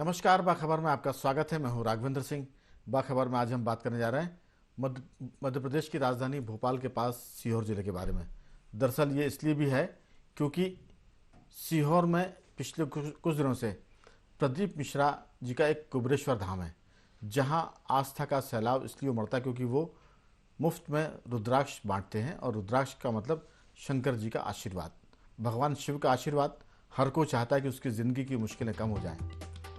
नमस्कार। बाखबर में आपका स्वागत है। मैं हूं राघवेंद्र सिंह। बाखबर में आज हम बात करने जा रहे हैं मध्य प्रदेश की राजधानी भोपाल के पास सीहोर जिले के बारे में। दरअसल ये इसलिए भी है क्योंकि सीहोर में पिछले कुछ दिनों से प्रदीप मिश्रा जी का एक कुबेरेश्वर धाम है, जहां आस्था का सैलाब इसलिए उमड़ता है क्योंकि वो मुफ्त में रुद्राक्ष बांटते हैं। और रुद्राक्ष का मतलब शंकर जी का आशीर्वाद, भगवान शिव का आशीर्वाद। हर कोई चाहता है कि उसकी ज़िंदगी की मुश्किलें कम हो जाएं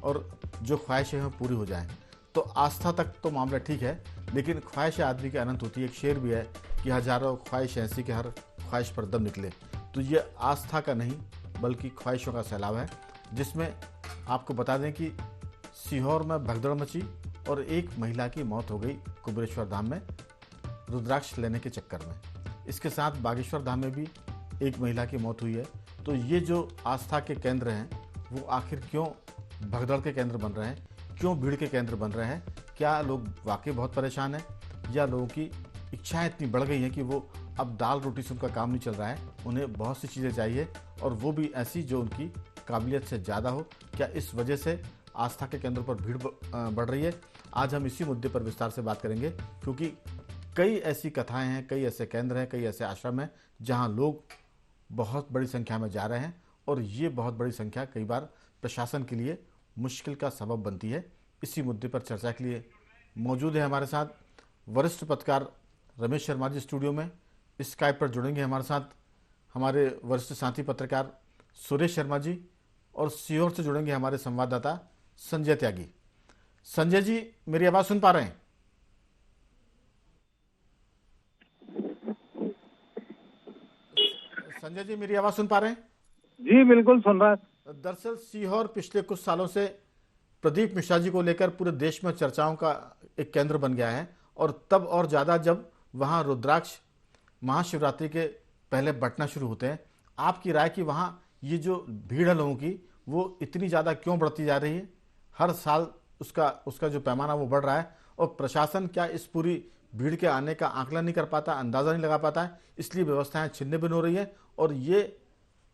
और जो ख्वाहिशें हैं पूरी हो जाएं। तो आस्था तक तो मामला ठीक है, लेकिन ख्वाहिश आदमी की अनंत होती है। एक शेर भी है कि हजारों ख्वाहिश ऐसी कि हर ख्वाहिश पर दम निकले। तो ये आस्था का नहीं बल्कि ख्वाहिशों का सैलाब है, जिसमें आपको बता दें कि सीहोर में भगदड़ मची और एक महिला की मौत हो गई कुबेरेश्वर धाम में रुद्राक्ष लेने के चक्कर में। इसके साथ बागेश्वर धाम में भी एक महिला की मौत हुई है। तो ये जो आस्था के केंद्र हैं वो आखिर क्यों भगदड़ के केंद्र बन रहे हैं, क्यों भीड़ के केंद्र बन रहे हैं? क्या लोग वाकई बहुत परेशान हैं या लोगों की इच्छाएं इतनी बढ़ गई हैं कि वो अब दाल रोटी से उनका काम नहीं चल रहा है, उन्हें बहुत सी चीज़ें चाहिए और वो भी ऐसी जो उनकी काबिलियत से ज़्यादा हो? क्या इस वजह से आस्था के केंद्र पर भीड़ बढ़ रही है? आज हम इसी मुद्दे पर विस्तार से बात करेंगे, क्योंकि कई ऐसी कथाएं हैं, कई ऐसे केंद्र हैं, कई ऐसे आश्रम हैं जहां लोग बहुत बड़ी संख्या में जा रहे हैं और ये बहुत बड़ी संख्या कई बार प्रशासन के लिए मुश्किल का सबब बनती है। इसी मुद्दे पर चर्चा के लिए मौजूद है हमारे साथ वरिष्ठ पत्रकार रमेश शर्मा जी स्टूडियो में। स्काइप पर जुड़ेंगे हमारे साथ हमारे वरिष्ठ साथी पत्रकार सुरेश शर्मा जी, और सीहोर से जुड़ेंगे हमारे संवाददाता संजय त्यागी। संजय जी, मेरी आवाज़ सुन पा रहे हैं? संजय जी, मेरी आवाज़ सुन पा रहे हैं? जी बिल्कुल सुन रहा है। दरअसल सीहोर पिछले कुछ सालों से प्रदीप मिश्रा जी को लेकर पूरे देश में चर्चाओं का एक केंद्र बन गया है, और तब और ज़्यादा जब वहाँ रुद्राक्ष महाशिवरात्रि के पहले बंटना शुरू होते हैं। आपकी राय कि वहाँ ये जो भीड़ है लोगों की वो इतनी ज़्यादा क्यों बढ़ती जा रही है? हर साल उसका उसका जो पैमाना वो बढ़ रहा है, और प्रशासन क्या इस पूरी भीड़ के आने का आकलन नहीं कर पाता, अंदाज़ा नहीं लगा पाता है, इसलिए व्यवस्थाएं छिन्न भिन्न हो रही है और ये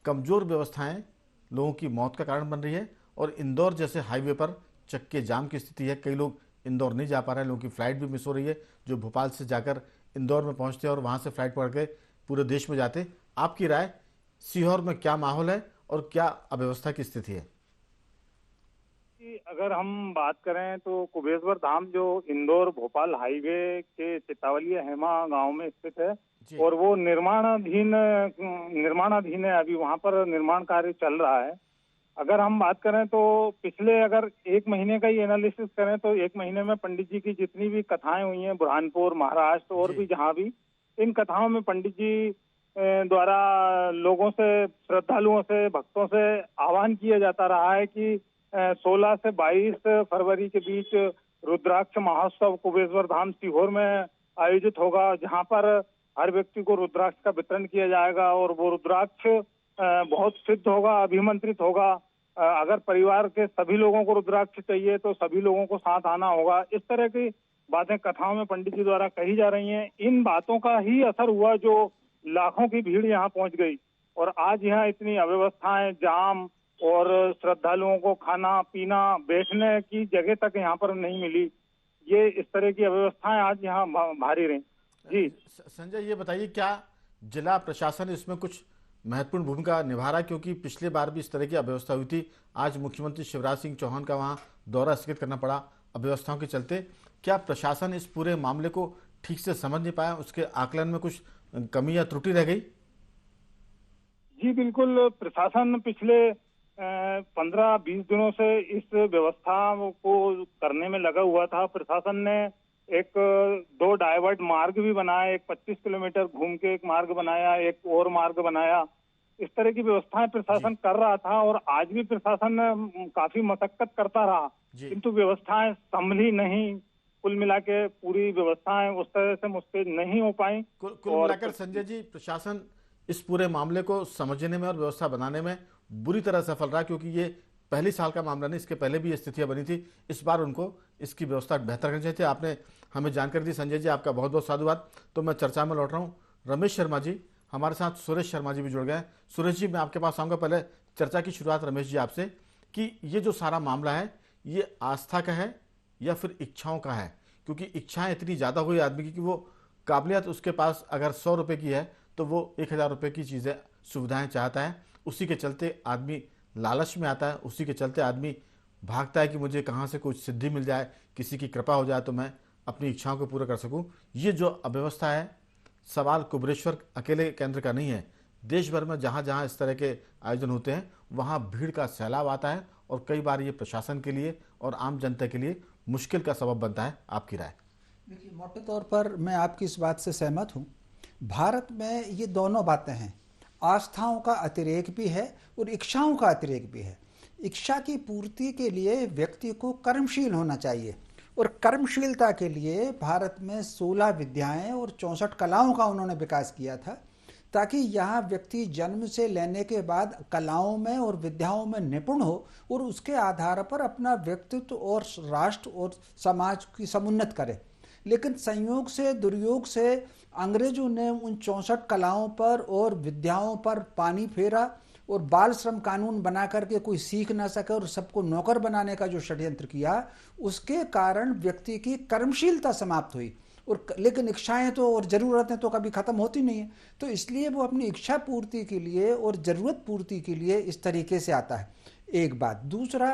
कमज़ोर व्यवस्थाएं लोगों की मौत का कारण बन रही है। और इंदौर जैसे हाईवे पर चक्के जाम की स्थिति है, कई लोग इंदौर नहीं जा पा रहे हैं, लोगों की फ़्लाइट भी मिस हो रही है जो भोपाल से जाकर इंदौर में पहुंचते हैं और वहां से फ्लाइट पकड़ के पूरे देश में जाते। आपकी राय, सीहोर में क्या माहौल है और क्या अव्यवस्था की स्थिति है? अगर हम बात करें तो कुबेरेश्वर धाम जो इंदौर भोपाल हाईवे के चितावलिया हेमा गांव में स्थित है और वो निर्माणाधीन है। अभी वहां पर निर्माण कार्य चल रहा है। अगर हम बात करें तो पिछले अगर एक महीने का ही एनालिसिस करें तो एक महीने में पंडित जी की जितनी भी कथाएं हुई हैं बुरहानपुर, महाराष्ट्र और भी जहां भी, इन कथाओं में पंडित जी द्वारा लोगों से, श्रद्धालुओं से, भक्तों से आह्वान किया जाता रहा है कि 16 से 22 फरवरी के बीच रुद्राक्ष महोत्सव कुबेरेश्वर धाम सीहोर में आयोजित होगा, जहां पर हर व्यक्ति को रुद्राक्ष का वितरण किया जाएगा और वो रुद्राक्ष बहुत सिद्ध होगा, अभिमंत्रित होगा। अगर परिवार के सभी लोगों को रुद्राक्ष चाहिए तो सभी लोगों को साथ आना होगा। इस तरह की बातें कथाओं में पंडित जी द्वारा कही जा रही हैं। इन बातों का ही असर हुआ जो लाखों की भीड़ यहाँ पहुंच गई और आज यहाँ इतनी अव्यवस्थाएं, जाम और श्रद्धालुओं को खाना पीना, बैठने की जगह तक यहाँ पर नहीं मिली। ये इस तरह की अव्यवस्थाएं आज यहाँ भारी रही। जी संजय, ये बताइए क्या जिला प्रशासन इसमें कुछ महत्वपूर्ण भूमिका निभा रहा है? क्योंकि पिछले बार भी इस तरह की अव्यवस्था हुई थी। आज मुख्यमंत्री शिवराज सिंह चौहान का वहाँ दौरा स्थगित करना पड़ा अव्यवस्थाओं के चलते। क्या प्रशासन इस पूरे मामले को ठीक से समझ नहीं पाया? उसके आकलन में कुछ कमी या त्रुटि रह गई? जी बिल्कुल, प्रशासन पिछले 15-20 दिनों से इस व्यवस्था को करने में लगा हुआ था। प्रशासन ने एक 2 डाइवर्ट मार्ग भी बनाए, एक 25 किलोमीटर घूम के एक मार्ग बनाया, एक और मार्ग बनाया। इस तरह की व्यवस्थाएं प्रशासन कर रहा था और आज भी प्रशासन काफी मशक्कत करता रहा, किंतु व्यवस्थाएं संभली नहीं। कुल मिला के पूरी व्यवस्थाएं उस तरह से मुस्तैद नहीं हो पाई। कुल मिलाकर संजय जी, प्रशासन इस पूरे मामले को समझने में और व्यवस्था बनाने में बुरी तरह सफल रहा, क्योंकि ये पहली साल का मामला नहीं, इसके पहले भी ये स्थितियां बनी थी। इस बार उनको इसकी व्यवस्था बेहतर करनी चाहिए थी। आपने हमें जानकारी दी संजय जी, आपका बहुत बहुत साधुवाद। तो मैं चर्चा में लौट रहा हूँ। रमेश शर्मा जी, हमारे साथ सुरेश शर्मा जी भी जुड़ गए। सुरेश जी, मैं आपके पास आऊँगा। पहले चर्चा की शुरुआत रमेश जी आपसे, कि ये जो सारा मामला है ये आस्था का है या फिर इच्छाओं का है? क्योंकि इच्छाएं इतनी ज़्यादा हुई आदमी की कि वो काबिलियत उसके पास अगर 100 रुपये की है तो वो 1000 रुपये की चीज़ें सुविधाएं चाहता है। उसी के चलते आदमी लालच में आता है, उसी के चलते आदमी भागता है कि मुझे कहाँ से कुछ सिद्धि मिल जाए, किसी की कृपा हो जाए तो मैं अपनी इच्छाओं को पूरा कर सकूं। ये जो अव्यवस्था है, सवाल कुबरेश्वर अकेले केंद्र का नहीं है। देश भर में जहाँ जहाँ इस तरह के आयोजन होते हैं वहाँ भीड़ का सैलाब आता है और कई बार ये प्रशासन के लिए और आम जनता के लिए मुश्किल का सबब बनता है। आपकी राय? देखिए, मोटे तौर पर मैं आपकी इस बात से सहमत हूँ। भारत में ये दोनों बातें हैं, आस्थाओं का अतिरेक भी है और इच्छाओं का अतिरेक भी है। इच्छा की पूर्ति के लिए व्यक्ति को कर्मशील होना चाहिए और कर्मशीलता के लिए भारत में 16 विद्याएं और 64 कलाओं का उन्होंने विकास किया था, ताकि यहाँ व्यक्ति जन्म से लेने के बाद कलाओं में और विद्याओं में निपुण हो और उसके आधार पर अपना व्यक्तित्व और राष्ट्र और समाज की समुन्नत करे। लेकिन संयोग से दुर्योग से अंग्रेजों ने उन 64 कलाओं पर और विद्याओं पर पानी फेरा और बाल श्रम कानून बना करके कोई सीख ना सके और सबको नौकर बनाने का जो षड्यंत्र किया, उसके कारण व्यक्ति की कर्मशीलता समाप्त हुई। और लेकिन इच्छाएं तो और ज़रूरतें तो कभी ख़त्म होती नहीं है, तो इसलिए वो अपनी इच्छा पूर्ति के लिए और ज़रूरत पूर्ति के लिए इस तरीके से आता है। एक बात। दूसरा,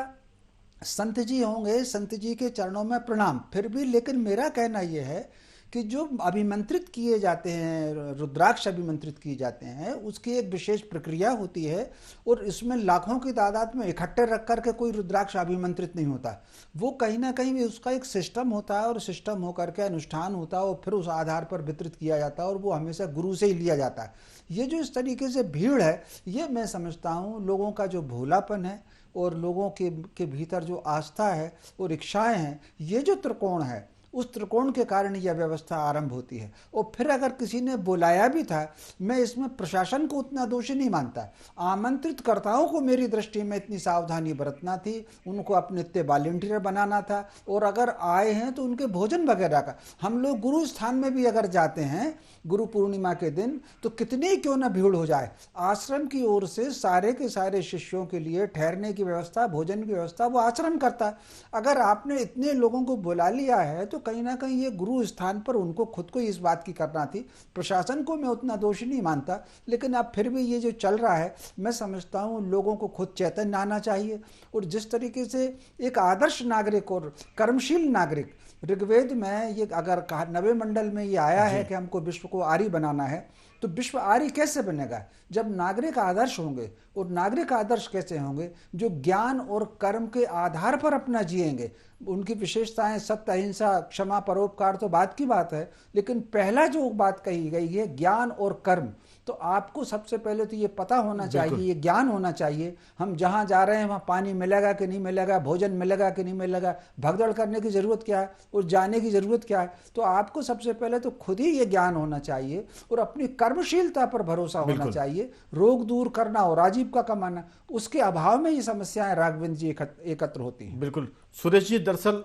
संत जी होंगे, संत जी के चरणों में प्रणाम, फिर भी लेकिन मेरा कहना यह है कि जो अभिमंत्रित किए जाते हैं, रुद्राक्ष अभिमंत्रित किए जाते हैं, उसकी एक विशेष प्रक्रिया होती है और इसमें लाखों की तादाद में इकट्ठे रख करके कोई रुद्राक्ष अभिमंत्रित नहीं होता। वो कहीं ना कहीं उसका एक सिस्टम होता है और सिस्टम होकर के अनुष्ठान होता है और फिर उस आधार पर वितरित किया जाता है और वो हमेशा गुरु से ही लिया जाता है। ये जो इस तरीके से भीड़ है, ये मैं समझता हूँ लोगों का जो भोलापन है और लोगों के भीतर जो आस्था है और इच्छाएं हैं, ये जो त्रिकोण है, उस त्रिकोण के कारण यह व्यवस्था आरंभ होती है। और फिर अगर किसी ने बुलाया भी था, मैं इसमें प्रशासन को उतना दोषी नहीं मानता। आमंत्रित कर्ताओं को मेरी दृष्टि में इतनी सावधानी बरतना थी, उनको अपने इतने वॉलंटियर बनाना था और अगर आए हैं तो उनके भोजन वगैरह का। हम लोग गुरु स्थान में भी अगर जाते हैं गुरु पूर्णिमा के दिन, तो कितनी क्यों ना भीड़ हो जाए, आश्रम की ओर से सारे के सारे शिष्यों के लिए ठहरने की व्यवस्था, भोजन की व्यवस्था वो आश्रम करता है। अगर आपने इतने लोगों को बुला लिया है तो कहीं ना कहीं ये गुरु स्थान पर उनको खुद को इस बात की करना थी। प्रशासन को मैं उतना दोषी नहीं मानता, लेकिन अब फिर भी ये जो चल रहा है, मैं समझता हूँ लोगों को खुद चैतन्य आना चाहिए। और जिस तरीके से एक आदर्श नागरिक और कर्मशील नागरिक, ऋग्वेद में ये अगर कहा, नवे मंडल में ये आया है कि हमको विश्व को आर्य बनाना है, तो विश्व आर्य कैसे बनेगा? जब नागरिक आदर्श होंगे। और नागरिक आदर्श कैसे होंगे? जो ज्ञान और कर्म के आधार पर अपना जिएंगे। उनकी विशेषताएं सत्य, अहिंसा, क्षमा, परोपकार तो बात की बात है, लेकिन पहला जो बात कही गई है ज्ञान और कर्म, तो आपको सबसे पहले तो ये पता होना चाहिए, ये ज्ञान होना चाहिए, हम जहाँ जा रहे हैं वहाँ पानी मिलेगा कि नहीं मिलेगा, भोजन मिलेगा कि नहीं मिलेगा, भगदड़ करने की ज़रूरत क्या है और जाने की ज़रूरत क्या है। तो आपको सबसे पहले तो खुद ही ये ज्ञान होना चाहिए और अपनी कर्मशीलता पर भरोसा होना चाहिए। रोग दूर करना और आजीविका कमाना, उसके अभाव में ये समस्याएं राघवेंद्र जी एकत्र होती हैं। बिल्कुल सुरेश जी, दरअसल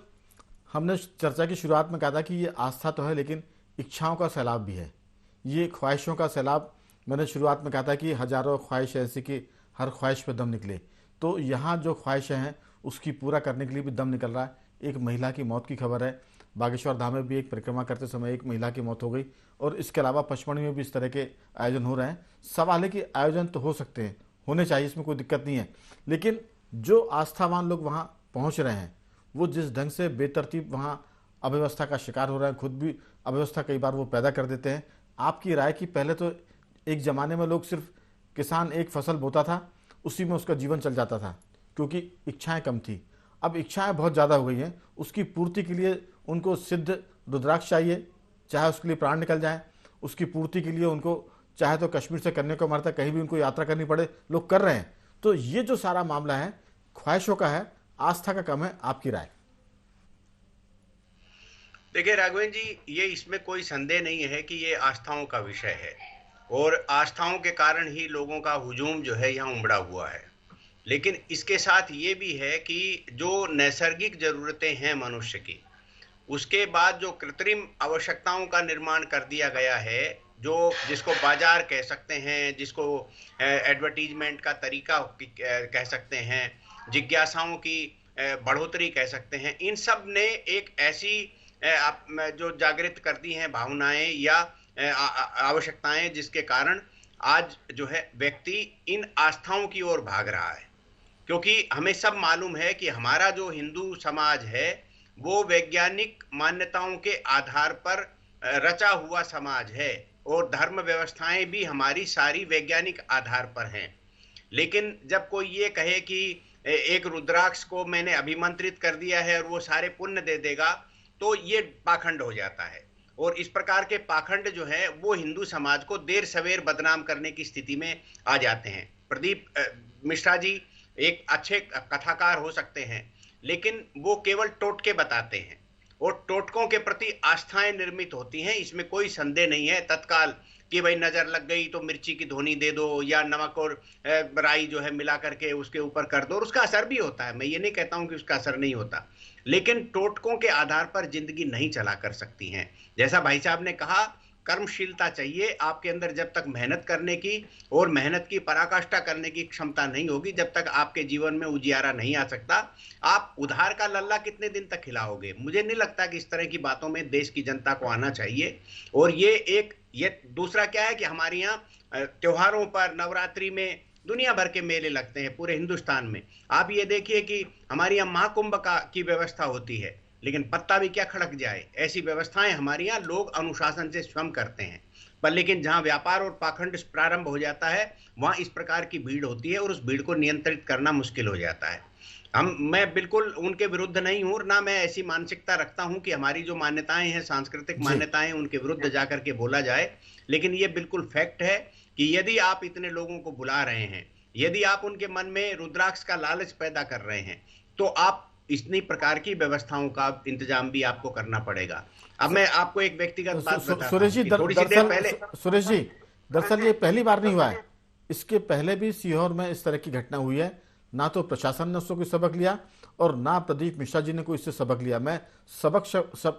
हमने चर्चा की शुरुआत में कहा था कि ये आस्था तो है लेकिन इच्छाओं का सैलाब भी है, ये ख्वाहिशों का सैलाब। मैंने शुरुआत में कहा था कि हजारों ख्वाहिश ऐसी कि हर ख्वाहिश पे दम निकले, तो यहाँ जो ख्वाहिशें हैं उसकी पूरा करने के लिए भी दम निकल रहा है। एक महिला की मौत की खबर है, बागेश्वर धाम में भी एक परिक्रमा करते समय एक महिला की मौत हो गई, और इसके अलावा पचमढ़ी में भी इस तरह के आयोजन हो रहे हैं। सवाल है कि आयोजन तो हो सकते हैं, होने चाहिए, इसमें कोई दिक्कत नहीं है, लेकिन जो आस्थावान लोग वहाँ पहुँच रहे हैं वो जिस ढंग से बेतरतीब वहाँ अव्यवस्था का शिकार हो रहे हैं, खुद भी अव्यवस्था कई बार वो पैदा कर देते हैं। आपकी राय कि पहले तो एक ज़माने में लोग सिर्फ किसान एक फसल बोता था, उसी में उसका जीवन चल जाता था क्योंकि इच्छाएं कम थी। अब इच्छाएं बहुत ज़्यादा हो गई हैं, उसकी पूर्ति के लिए उनको सिद्ध रुद्राक्ष चाहिए, चाहे उसके लिए प्राण निकल जाए। उसकी पूर्ति के लिए उनको चाहे तो कश्मीर से कन्याकुमारी मारता कहीं भी उनको यात्रा करनी पड़े, लोग कर रहे हैं। तो ये जो सारा मामला है ख्वाहिशों का है, आस्था का कम है। आपकी राय? देखिए राघवेंद्र जी, ये इसमें कोई संदेह नहीं है कि ये आस्थाओं का विषय है और आस्थाओं के कारण ही लोगों का हुजूम जो है यहाँ उमड़ा हुआ है। लेकिन इसके साथ ये भी है कि जो नैसर्गिक जरूरतें हैं मनुष्य की, उसके बाद जो कृत्रिम आवश्यकताओं का निर्माण कर दिया गया है, जो जिसको बाजार कह सकते हैं, जिसको एडवर्टीजमेंट का तरीका कह सकते हैं, जिज्ञासाओं की बढ़ोतरी कह सकते हैं, इन सब ने एक ऐसी जो जागृत कर दी हैं भावनाएं या आवश्यकताएं, जिसके कारण आज जो है व्यक्ति इन आस्थाओं की ओर भाग रहा है। क्योंकि हमें सब मालूम है कि हमारा जो हिंदू समाज है वो वैज्ञानिक मान्यताओं के आधार पर रचा हुआ समाज है, और धर्म व्यवस्थाएं भी हमारी सारी वैज्ञानिक आधार पर हैं। लेकिन जब कोई ये कहे कि एक रुद्राक्ष को मैंने अभिमंत्रित कर दिया है और वो सारे पुण्य दे देगा, तो ये पाखंड हो जाता है। और इस प्रकार के पाखंड जो है वो हिंदू समाज को देर सवेर बदनाम करने की स्थिति में आ जाते हैं। प्रदीप मिश्रा जी एक अच्छे कथाकार हो सकते हैं, लेकिन वो केवल टोटके बताते हैं और टोटकों के प्रति आस्थाएं निर्मित होती हैं, इसमें कोई संदेह नहीं है। तत्काल कि भाई नजर लग गई तो मिर्ची की धोनी दे दो, या नमक और राई जो है मिला करके उसके ऊपर कर दो, और उसका असर भी होता है। मैं ये नहीं कहता हूं कि उसका असर नहीं होता, लेकिन टोटकों के आधार पर जिंदगी नहीं चला कर सकती हैं। जैसा भाई साहब ने कहा, कर्मशीलता चाहिए आपके अंदर। जब तक मेहनत करने की और मेहनत की पराकाष्ठा करने की क्षमता नहीं होगी, जब तक आपके जीवन में उजियारा नहीं आ सकता, आप उधार का लल्ला कितने दिन तक खिलाओगे? मुझे नहीं लगता कि इस तरह की बातों में देश की जनता को आना चाहिए। और ये दूसरा क्या है कि हमारे यहाँ त्योहारों पर, नवरात्रि में दुनिया भर के मेले लगते हैं पूरे हिंदुस्तान में। आप ये देखिए कि हमारे यहाँ महाकुंभ की व्यवस्था होती है, लेकिन पत्ता भी क्या खड़क जाए, ऐसी व्यवस्थाएं हमारे यहाँ लोग अनुशासन से स्वयं करते हैं। पर लेकिन जहां व्यापार और पाखंड प्रारंभ हो जाता है, वहां इस प्रकार की भीड़ होती है और उस भीड़ को नियंत्रित करना मुश्किल हो जाता है। मैं बिल्कुल उनके विरुद्ध नहीं हूं, ना मैं ऐसी मानसिकता रखता हूं कि हमारी जो मान्यताएं हैं, सांस्कृतिक मान्यताएं, उनके विरुद्ध जाकर के बोला जाए। लेकिन ये बिल्कुल फैक्ट है कि यदि आप इतने लोगों को बुला रहे हैं, यदि आप उनके मन में रुद्राक्ष का लालच पैदा कर रहे हैं, तो आप इतनी प्रकार की व्यवस्थाओं का इंतजाम भी आपको करना पड़ेगा। अब मैं आपको एक व्यक्तिगत बात बताता हूं। सुरेश जी, दरअसल ये पहली बार नहीं हुआ है, इसके पहले भी सीहोर में इस तरह की घटना हुई है। ना तो प्रशासन ने उससे कोई सबक लिया और ना प्रदीप मिश्रा जी ने कोई इससे सबक लिया। मैं सबक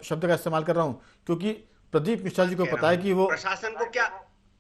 शब्द का इस्तेमाल कर रहा हूं क्योंकि प्रदीप मिश्रा जी को पता है कि वो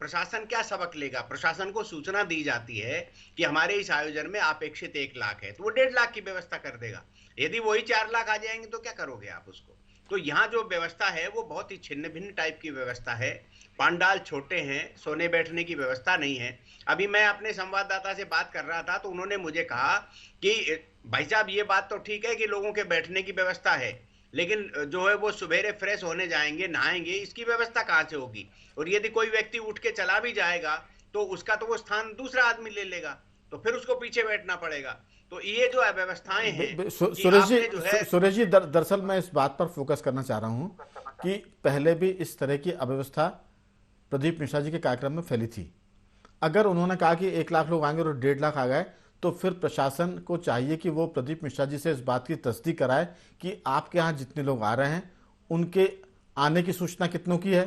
प्रशासन क्या सबक लेगा? प्रशासन को सूचना दी जाती है कि हमारे इस आयोजन में अपेक्षित 1 लाख है, तो वो 1.5 लाख की व्यवस्था कर देगा। यदि वही 4 लाख आ जाएंगे तो क्या करोगे आप उसको? तो यहाँ जो व्यवस्था है वो बहुत ही छिन्न भिन्न टाइप की व्यवस्था है। पांडाल छोटे हैं, सोने बैठने की व्यवस्था नहीं है। अभी मैं अपने संवाददाता से बात कर रहा था तो उन्होंने मुझे कहा कि भाई साहब ये बात तो ठीक है कि लोगों के बैठने की व्यवस्था है, लेकिन जो है वो सुबेरे फ्रेश होने जाएंगे, नहाएंगे, इसकी व्यवस्था कहाँ से होगी? और यदि कोई व्यक्ति उठ के चला भी जाएगा तो उसका तो वो स्थान दूसरा आदमी ले लेगा, तो फिर उसको पीछे बैठना पड़ेगा। तो ये जो व्यवस्थाएं हैं, सुरेश जी, दरअसल मैं इस बात पर फोकस करना चाह रहा हूं कि पहले भी इस तरह की अव्यवस्था प्रदीप मिश्रा जी के कार्यक्रम में फैली थी। अगर उन्होंने कहा कि 1 लाख लोग आएंगे और 1.5 लाख आ गए, तो फिर प्रशासन को चाहिए कि वो प्रदीप मिश्रा जी से इस बात की तस्दीक कराए कि आपके यहाँ जितने लोग आ रहे हैं उनके आने की सूचना कितनों की है।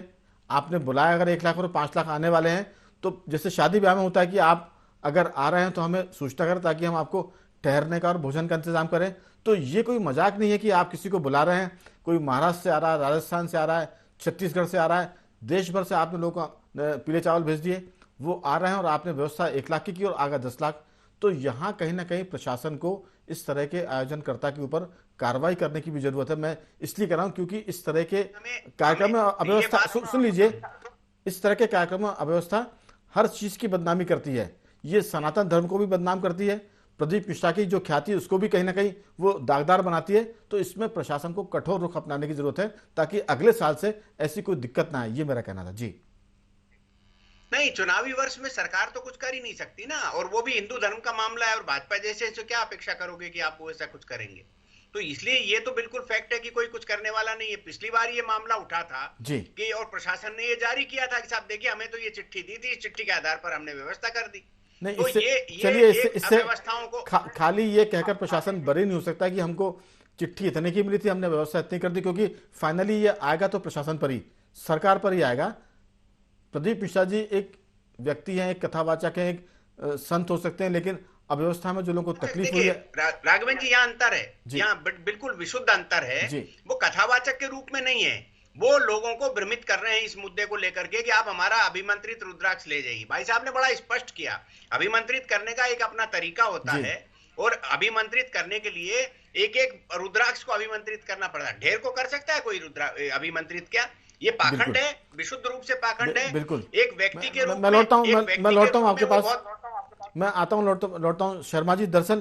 आपने बुलाया अगर 1 लाख और 5 लाख आने वाले हैं, तो जैसे शादी ब्याह में होता है कि आप अगर आ रहे हैं तो हमें सूचना करें ताकि हम आपको ठहरने का और भोजन का इंतजाम करें। तो ये कोई मजाक नहीं है कि आप किसी को बुला रहे हैं, कोई महाराष्ट्र से आ रहा है, राजस्थान से आ रहा है, छत्तीसगढ़ से आ रहा है, देश भर से आपने लोगों को पीले चावल भेज दिए, वो आ रहे हैं और आपने व्यवस्था 1 लाख की और आगे 10 लाख। तो यहाँ कहीं ना कहीं प्रशासन को इस तरह के आयोजनकर्ता के ऊपर कार्रवाई करने की भी जरूरत है। मैं इसलिए कह रहा हूँ क्योंकि इस तरह के कार्यक्रम में अव्यवस्था, सुन लीजिए, इस तरह के कार्यक्रम में अव्यवस्था हर चीज की बदनामी करती है। ये सनातन धर्म को भी बदनाम करती है, प्रदीप मिश्रा की जो ख्याति है उसको भी कहीं ना कहीं वो दागदार बनाती है। तो इसमें प्रशासन को कठोर रुख अपनाने की जरूरत है ताकि अगले साल से ऐसी कोई दिक्कत ना आए। ये मेरा कहना था जी। नहीं, चुनावी वर्ष में सरकार तो कुछ कर ही नहीं सकती ना, और वो भी हिंदू धर्म का मामला है, और भाजपा जैसे तो क्या अपेक्षा करोगे कि आप वो ऐसा कुछ करेंगे? तो इसलिए ये तो बिल्कुल फैक्ट है कि कोई कुछ करने वाला नहीं है। पिछली बार ये मामला उठा था कि और प्रशासन ने ये जारी किया था कि साहब देखिए हमें तो ये चिट्ठी दी थी, इस चिट्ठी के आधार पर हमने व्यवस्था कर दी। नहीं, तो चलिए इससे खाली ये कहकर प्रशासन बरी नहीं हो सकता कि हमको चिट्ठी इतने की मिली थी, हमने व्यवस्था इतनी कर दी, क्योंकि फाइनली ये आएगा तो प्रशासन पर ही, सरकार पर ही आएगा। प्रदीप मिश्रा जी एक व्यक्ति हैं, एक कथावाचक हैं, एक संत हो सकते हैं, लेकिन अव्यवस्था में जो लोगों को तकलीफ हुई है, राघवन जी यहाँ अंतर है, यहाँ बिल्कुल विशुद्ध अंतर है। वो कथावाचक के रूप में नहीं है, वो लोगों को भ्रमित कर रहे हैं इस मुद्दे को लेकर के कि आप हमारा अभिमंत्रित रुद्राक्ष ले जाइए। भाई साहब ने बड़ा स्पष्ट किया, अभिमंत्रित करने का एक अपना तरीका होता है, और अभिमंत्रित करने के लिए एक एक रुद्राक्ष को अभिमंत्रित करना पड़ता है। ढेर को कर सकता है कोई अभिमंत्रित? क्या ये पाखंड बिल्कुल है? विशुद्ध रूप से पाखंड है। बिल्कुल। एक व्यक्ति के रूप मैं में, लौटता हूँ, एक व्यक्ति मैं के लौटता रूप हूँ आपके में वो पास, बहुत। मैं आता हूँ, लौटता हूँ शर्मा जी। दरअसल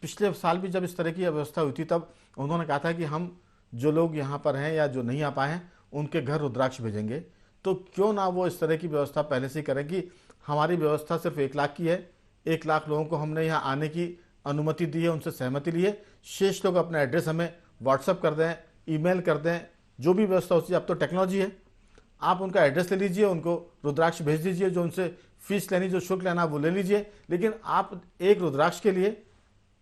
पिछले साल भी जब इस तरह की व्यवस्था हुई थी तब उन्होंने कहा था कि हम जो लोग यहाँ पर हैं या जो नहीं आ पाए हैं उनके घर रुद्राक्ष भेजेंगे। तो क्यों ना वो इस तरह की व्यवस्था पहले से ही करें कि हमारी व्यवस्था सिर्फ 1 लाख की है, 1 लाख लोगों को हमने यहाँ आने की अनुमति दी है, उनसे सहमति ली है। शेष लोग अपना एड्रेस हमें व्हाट्सअप कर दें, ईमेल कर दें, जो भी व्यवस्था होती है। अब तो टेक्नोलॉजी है, आप उनका एड्रेस ले लीजिए, उनको रुद्राक्ष भेज दीजिए, जो उनसे फीस लेनी, जो शुल्क लेना वो ले लीजिए। लेकिन आप एक रुद्राक्ष के लिए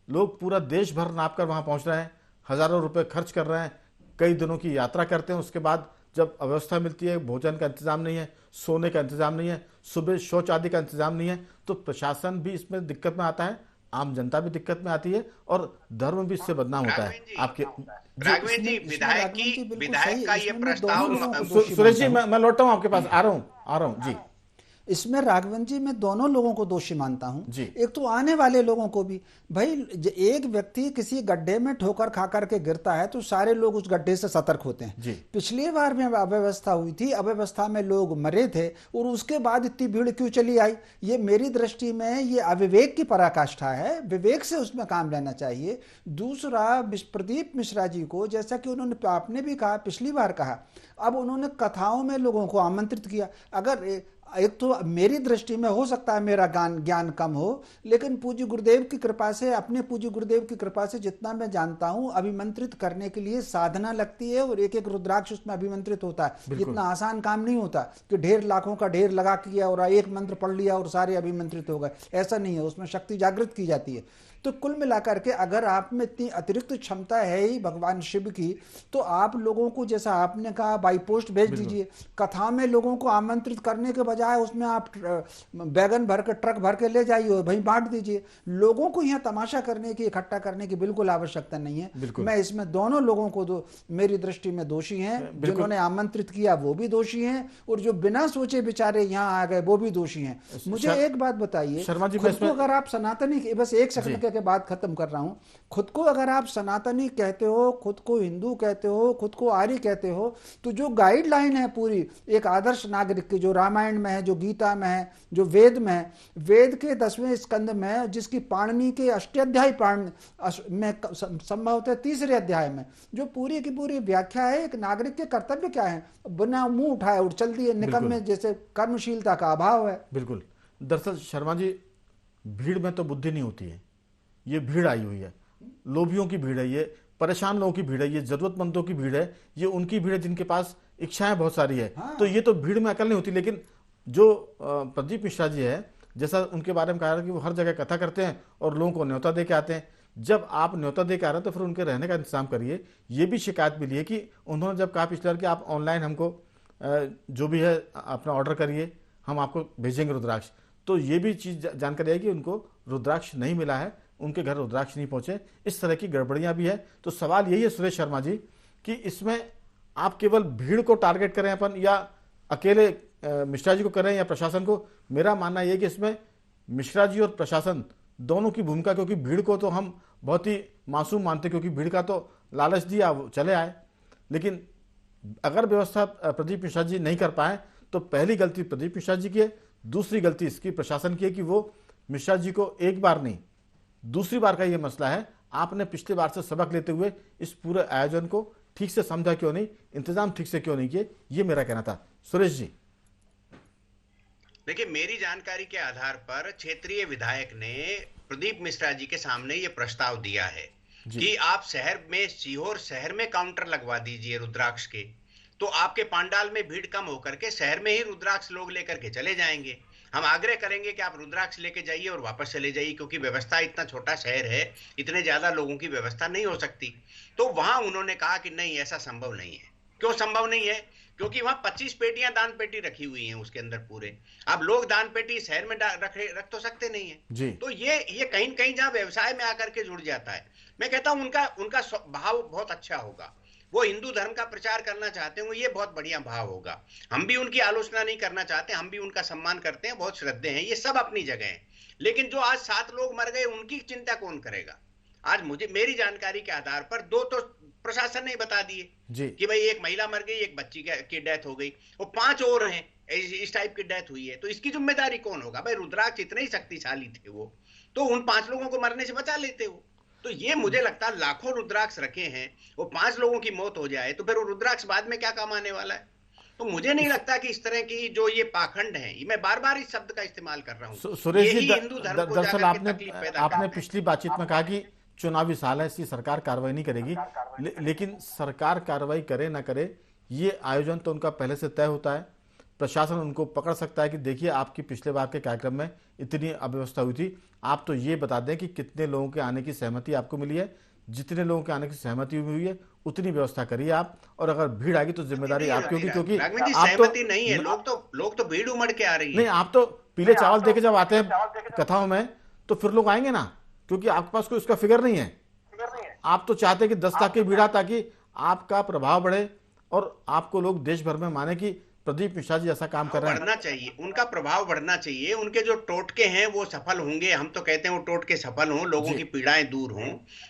लोग पूरा देश भर नाप कर वहाँ पहुँच रहे हैं, हज़ारों रुपए खर्च कर रहे हैं, कई दिनों की यात्रा करते हैं। उसके बाद जब अव्यवस्था मिलती है, भोजन का इंतजाम नहीं है, सोने का इंतजाम नहीं है, सुबह शौच आदि का इंतजाम नहीं है, तो प्रशासन भी इसमें दिक्कत में आता है, आम जनता भी दिक्कत में आती है और धर्म भी इससे बदनाम होता है। आपके राघवेंद्र जी, विधायक का ये प्रस्ताव। सुरेश जी, मैं लौटता हूँ आपके पास, आ रहा हूँ जी। इसमें राघवन जी मैं दोनों लोगों को दोषी मानता हूं। जी। एक तो आने वाले लोगों को भी। भाई एक व्यक्ति किसी गड्ढे में ठोकर खा करके गिरता है तो सारे लोग उस गड्ढे से सतर्क होते हैं। जी। पिछली बार में अव्यवस्था हुई थी, अव्यवस्था में लोग मरे थे और उसके बाद इतनी भीड़ क्यों चली आई? ये मेरी दृष्टि में ये अविवेक की पराकाष्ठा है। विवेक से उसमें काम लेना चाहिए। दूसरा, प्रदीप मिश्रा जी को, जैसा कि उन्होंने आपने भी कहा, पिछली बार कहा, अब उन्होंने कथाओं में लोगों को आमंत्रित किया। अगर एक तो मेरी दृष्टि में हो सकता है मेरा ज्ञान कम हो, लेकिन पूज्य गुरुदेव की कृपा से, अपने पूज्य गुरुदेव की कृपा से जितना मैं जानता हूं, अभिमंत्रित करने के लिए साधना लगती है और एक एक रुद्राक्ष उसमें अभिमंत्रित होता है। इतना आसान काम नहीं होता कि ढेर लाखों का ढेर लगा किया और एक मंत्र पढ़ लिया और सारे अभिमंत्रित हो गए। ऐसा नहीं है, उसमें शक्ति जागृत की जाती है। तो कुल मिलाकर के अगर आप में इतनी अतिरिक्त क्षमता है ही भगवान शिव की, तो आप लोगों को, जैसा आपने कहा, बाई पोस्ट भेज दीजिए। कथा में लोगों को आमंत्रित करने के बजाय उसमें आप बैगन भर के, ट्रक भर के ले जाइए और वहीं बांट दीजिए। लोगों को यहाँ तमाशा करने की, इकट्ठा करने की बिल्कुल आवश्यकता नहीं है। मैं इसमें दोनों लोगों को मेरी दृष्टि में दोषी हैं। जिन्होंने आमंत्रित किया वो भी दोषी हैं और जो बिना सोचे बेचारे यहाँ आ गए वो भी दोषी हैं। मुझे एक बात बताइए, खुद को अगर आप सनातनी, बस एक सेकंड के बाद खत्म कर रहा हूं, खुद को अगर आप सनातनी कहते हो, खुद को हिंदू कहते हो, खुद को आर्य कहते हो, तो जो गाइडलाइन है पूरी एक आदर्श नागरिक की, जो रामायण में है, जो गीता में है, जो वेद में है, वेद के 10वें स्कंद में, जिसकी पाणिनि के अष्टाध्यायी में संभवतः 3रे अध्याय में जो पूरी की पूरी व्याख्या है एक नागरिक के कर्तव्य क्या है, बिना मुंह उठाए और चल दिए निकम में, जैसे कर्मशीलता का अभाव है। बिल्कुल। दरअसल शर्मा जी, भीड़ में तो बुद्धि नहीं होती है। ये भीड़ आई हुई है, लोभियों की भीड़ है, ये परेशान लोगों की भीड़ है, ये जरूरतमंदों की भीड़ है, ये उनकी भीड़ है जिनके पास इच्छाएं बहुत सारी है। हाँ। तो ये तो भीड़ में अकल नहीं होती। लेकिन जो प्रदीप मिश्रा जी है, जैसा उनके बारे में कहा कि वो हर जगह कथा करते हैं और लोगों को न्योता दे के आते हैं। जब आप न्योता दे के आ रहे हैं तो फिर उनके रहने का इंतजाम करिए। ये भी शिकायत मिली है कि उन्होंने जब कहा पिछले बार कि आप ऑनलाइन हमको जो भी है अपना ऑर्डर करिए, हम आपको भेजेंगे रुद्राक्ष, तो ये भी चीज़ जानकारी है कि उनको रुद्राक्ष नहीं मिला है, उनके घर रुद्राक्ष नहीं पहुंचे। इस तरह की गड़बड़ियां भी है। तो सवाल यही है सुरेश शर्मा जी कि इसमें आप केवल भीड़ को टारगेट करें अपन, या अकेले मिश्रा जी को करें या प्रशासन को? मेरा मानना यह कि इसमें मिश्रा जी और प्रशासन दोनों की भूमिका, क्योंकि भीड़ को तो हम बहुत ही मासूम मानते, क्योंकि भीड़ का तो लालच दिया, वो चले आए। लेकिन अगर व्यवस्था प्रदीप मिश्रा जी नहीं कर पाए तो पहली गलती प्रदीप मिश्रा जी की है, दूसरी गलती इसकी प्रशासन की है कि वो मिश्रा जी को एक बार नहीं, दूसरी बार का ये मसला है। आपने पिछली बार से सबक लेते हुए इस पूरे आयोजन को ठीक से समझा क्यों नहीं, इंतजाम ठीक से क्यों नहीं किए, ये मेरा कहना था। सुरेश जी, देखिए, मेरी जानकारी के आधार पर क्षेत्रीय विधायक ने प्रदीप मिश्रा जी के सामने ये प्रस्ताव दिया है कि आप शहर में, सीहोर शहर में काउंटर लगवा दीजिए रुद्राक्ष के, तो आपके पांडाल में भीड़ कम होकर के शहर में ही रुद्राक्ष लोग लेकर के चले जाएंगे। हम आग्रह करेंगे कि आप रुद्राक्ष लेके जाइए और वापस चले जाइए, क्योंकि व्यवस्था, इतना छोटा शहर है, इतने ज्यादा लोगों की व्यवस्था नहीं हो सकती। तो वहां उन्होंने कहा कि नहीं, ऐसा संभव नहीं है। क्यों संभव नहीं है? क्योंकि वहां 25 पेटियां दान पेटी रखी हुई हैं उसके अंदर पूरे। अब लोग दान पेटी शहर में रख तो सकते नहीं है। तो ये कहीं न कहीं जहां व्यवसाय में आकर के जुड़ जाता है। मैं कहता हूं उनका भाव बहुत अच्छा होगा, वो हिंदू धर्म का प्रचार करना चाहते हैं, ये बहुत बढ़िया भाव होगा। हम भी उनकी आलोचना नहीं करना चाहते, हम भी उनका सम्मान करते हैं, बहुत श्रद्धेय हैं, ये सब अपनी जगह है। लेकिन जो आज 7 लोग मर गए, उनकी चिंता कौन करेगा? आज मुझे मेरी जानकारी के आधार पर 2 तो प्रशासन ने बता दिए जी कि भाई एक महिला मर गई, एक बच्ची की डेथ हो गई, और 5 और हैं इस टाइप की डेथ हुई है। तो इसकी जिम्मेदारी कौन होगा? भाई रुद्राक्ष इतने ही शक्तिशाली थे वो, तो उन 5 लोगों को मरने से बचा लेते हो। तो ये मुझे लगता है लाखों रुद्राक्ष रखे हैं, वो 5 लोगों की मौत हो जाए तो फिर वो रुद्राक्ष बाद में क्या काम आने वाला है? तो मुझे नहीं लगता कि इस तरह की जो ये पाखंड है, मैं बार बार इस शब्द का इस्तेमाल कर रहा हूँ, सुरेश यही जी, हिंदू धर्म को दरअसल जाकर के तकलीफ पैदा आपने करता है। पिछली बातचीत में कहा कि चुनावी साल है, इसकी सरकार कार्रवाई नहीं करेगी, लेकिन सरकार कार्रवाई करे ना करे, ये आयोजन तो उनका पहले से तय होता है। प्रशासन उनको पकड़ सकता है कि देखिए आपकी पिछले बार के कार्यक्रम में इतनी अव्यवस्था हुई थी, आप तो ये बता दें कि कितने लोगों के आने की सहमति आपको मिली है, जितने लोगों के आने की सहमति हुई है उतनी व्यवस्था करिए आप, और अगर भीड़ आएगी तो जिम्मेदारी आपकी होगी, क्योंकि राघवेंद्र जी, आप सहमति नहीं है, लोग तो भीड़ उमड़ के आ रही नहीं, है। आप तो पीले चावल देके जब आते हैं कथाओं में तो फिर लोग आएंगे ना, क्योंकि आपके पास कोई उसका फिगर नहीं है। आप तो चाहते हैं कि 10 लाख की भीड़, ताकि आपका प्रभाव बढ़े और आपको लोग देश भर में माने कि प्रदीप मिश्रा जी ऐसा काम कर रहे हैं। बढ़ना चाहिए, उनका प्रभाव बढ़ना चाहिए, उनके जो टोटके हैं वो सफल होंगे। हम तो कहते हैं वो टोटके सफल हों, लोगों की पीड़ाएं दूर हों,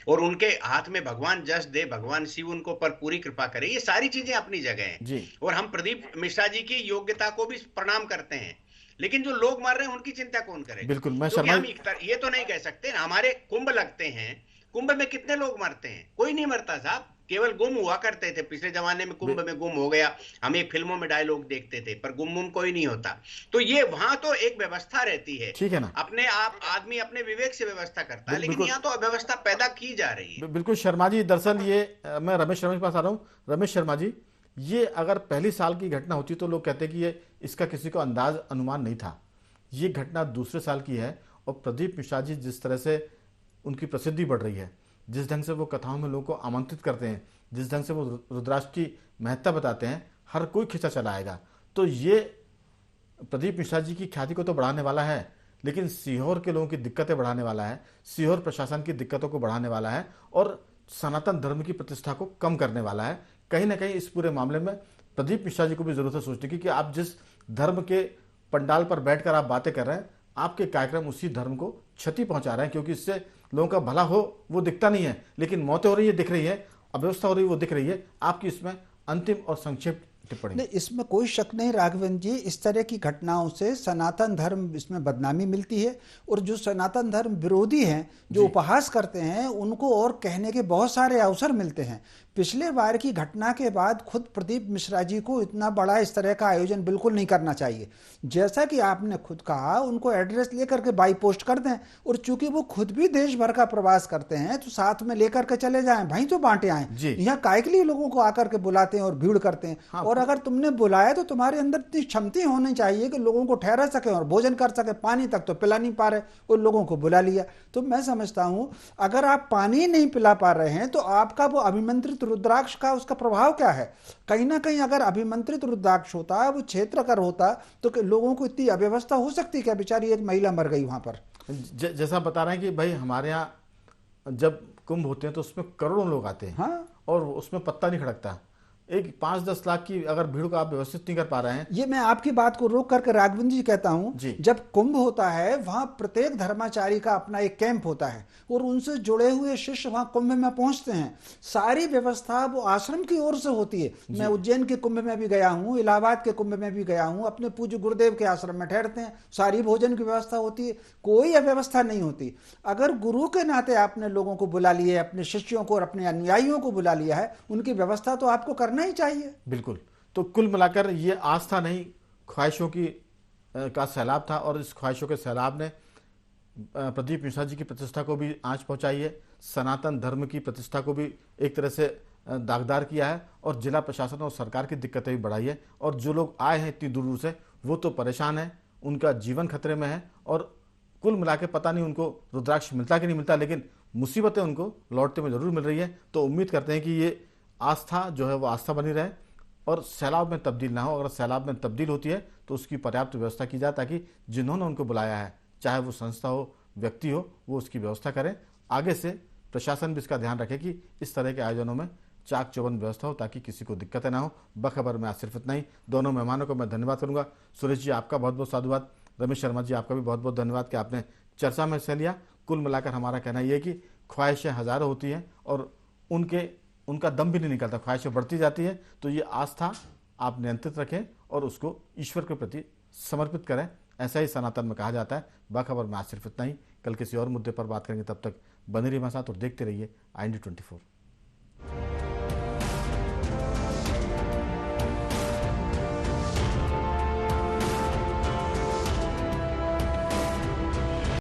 और उनके हाथ में भगवान जस दे, भगवान शिव उनको पर पूरी कृपा करे। ये सारी चीजें अपनी जगह हैं जी। और हम प्रदीप मिश्रा जी की योग्यता को भी प्रणाम करते हैं, लेकिन जो लोग मर रहे हैं उनकी चिंता कौन करेगा? बिल्कुल, मैं क्योंकि शर्मा हम ये तो नहीं कह सकते ना, हमारे कुंभ लगते हैं, कुंभ में कितने लोग मरते हैं? कोई नहीं मरता साहब, केवल गुम हुआ करते थे। पिछले जमाने में कुंभ में गुम हो गया, हम एक फिल्मों में डायलॉग देखते थे, पर गुम कोई नहीं होता। तो ये वहां तो एक व्यवस्था रहती है, ठीक है ना, अपने आप आदमी अपने विवेक से व्यवस्था करता है, लेकिन यहाँ तो अव्यवस्था पैदा की जा रही है। बिल्कुल शर्मा जी, दरअसल ये मैं रमेश शर्मा के पास आ रहा हूँ। रमेश शर्मा जी, ये अगर पहली साल की घटना होती तो लोग कहते कि ये इसका किसी को अंदाज अनुमान नहीं था, ये घटना दूसरे साल की है, और प्रदीप मिश्रा जी जिस तरह से उनकी प्रसिद्धि बढ़ रही है, जिस ढंग से वो कथाओं में लोगों को आमंत्रित करते हैं, जिस ढंग से वो रुद्राक्ष की महत्ता बताते हैं, हर कोई खिंचा चला आएगा। तो ये प्रदीप मिश्रा जी की ख्याति को तो बढ़ाने वाला है, लेकिन सीहोर के लोगों की दिक्कतें बढ़ाने वाला है, सीहोर प्रशासन की दिक्कतों को बढ़ाने वाला है, और सनातन धर्म की प्रतिष्ठा को कम करने वाला है। कहीं ना कहीं इस पूरे मामले में प्रदीप मिश्रा जी को भी जरूरत है सोचने की कि आप जिस धर्म के पंडाल पर बैठकर आप बातें कर रहे हैं, आपके कार्यक्रम उसी धर्म को क्षति पहुंचा रहे हैं, क्योंकि इससे लोगों का भला हो वो दिखता नहीं है, लेकिन मौतें हो रही है दिख रही है, अव्यवस्था हो रही है वो दिख रही है। आपकी इसमें अंतिम और संक्षिप्त टिप्पणी? नहीं, इसमें कोई शक नहीं राघवेंद्र जी, इस तरह की घटनाओं से सनातन धर्म इसमें बदनामी मिलती है, और जो सनातन धर्म विरोधी हैं, जो उपहास करते हैं, उनको और कहने के बहुत सारे अवसर मिलते हैं। पिछले बार की घटना के बाद खुद प्रदीप मिश्रा जी को इतना बड़ा इस तरह का आयोजन बिल्कुल नहीं करना चाहिए। जैसा कि आपने खुद कहा, उनको एड्रेस लेकर के बाई पोस्ट कर दें, और चूंकि वो खुद भी देश भर का प्रवास करते हैं तो साथ में लेकर के चले जाएं, भाई तो बांटे आए। यहाँ काय के लिए लोगों को आकर के बुलाते हैं और भीड़ करते हैं? हाँ, और अगर तुमने बुलाया तो तुम्हारे अंदर इतनी क्षमता होनी चाहिए कि लोगों को ठहरा सके और भोजन कर सके। पानी तक तो पिला नहीं पा रहे और लोगों को बुला लिया। तो मैं समझता हूं, अगर आप पानी नहीं पिला पा रहे हैं तो आपका वो अभिमंत्रित रुद्राक्ष का उसका प्रभाव क्या है? कहीं ना कहीं अगर अभिमंत्रित रुद्राक्ष होता, वो क्षेत्रकर होता, तो लोगों को इतनी अव्यवस्था हो सकती क्या? बेचारी एक महिला मर गई वहां पर। जैसा बता रहे हैं कि भाई हमारे यहाँ जब कुंभ होते हैं तो उसमें करोड़ों लोग आते हैं। हाँ, और उसमें पत्ता नहीं खड़कता। एक 5-10 लाख की अगर भीड़ को आप व्यवस्थित नहीं कर पा रहे हैं। ये मैं आपकी बात को रोक करके राघवेंद्र जी कहता हूं, जब कुंभ होता है वहां प्रत्येक धर्माचारी का अपना एक कैंप होता है और उनसे जुड़े हुए शिष्य वहां कुंभ में पहुंचते हैं। सारी व्यवस्था वो आश्रम की ओर से होती है। मैं उज्जैन के कुंभ में भी गया हूं, इलाहाबाद के कुंभ में भी गया हूं, अपने पूज्य गुरुदेव के आश्रम में ठहरते हैं, सारी भोजन की व्यवस्था होती है, कोई अव्यवस्था नहीं होती। अगर गुरु के नाते आपने लोगों को बुला लिया है, अपने शिष्यों को और अपने अनुयायियों को बुला लिया है, उनकी व्यवस्था तो आपको करना ही चाहिए। बिल्कुल। तो कुल मिलाकर ये आस्था नहीं, ख्वाहिशों की का सैलाब था, और इस ख्वाहिशों के सैलाब ने प्रदीप मिश्रा जी की प्रतिष्ठा को भी आंच पहुंचाई है, सनातन धर्म की प्रतिष्ठा को भी एक तरह से दागदार किया है, और जिला प्रशासन और सरकार की दिक्कतें भी बढ़ाई है। और जो लोग आए हैं इतनी दूर से वो तो परेशान है, उनका जीवन खतरे में है, और कुल मिला के पता नहीं उनको रुद्राक्ष मिलता कि नहीं मिलता, लेकिन मुसीबतें उनको लौटते में जरूर मिल रही है। तो उम्मीद करते हैं कि ये आस्था जो है वो आस्था बनी रहे और सैलाब में तब्दील ना हो। अगर सैलाब में तब्दील होती है तो उसकी पर्याप्त व्यवस्था की जाए, ताकि जिन्होंने उनको बुलाया है, चाहे वो संस्था हो, व्यक्ति हो, वो उसकी व्यवस्था करें। आगे से प्रशासन भी इसका ध्यान रखे कि इस तरह के आयोजनों में चाक चौबंद व्यवस्था हो, ताकि किसी को दिक्कतें ना हो। बखबर में आज सिर्फ इतना ही। दोनों मेहमानों को मैं धन्यवाद करूंगा। सुरेश जी, आपका बहुत बहुत साधुवाद। रमेश शर्मा जी, आपका भी बहुत बहुत धन्यवाद कि आपने चर्चा में हिस्सा लिया। कुल मिलाकर हमारा कहना यह है कि ख्वाहिशें हजारों होती हैं और उनका दम भी नहीं निकलता, ख्वाहिशें बढ़ती जाती है। तो ये आस्था आप नियंत्रित रखें और उसको ईश्वर के प्रति समर्पित करें, ऐसा ही सनातन में कहा जाता है। बाखबर में आज सिर्फ इतना ही। कल किसी और मुद्दे पर बात करेंगे, तब तक बने रहिए हमारे साथ और देखते रहिए IND24।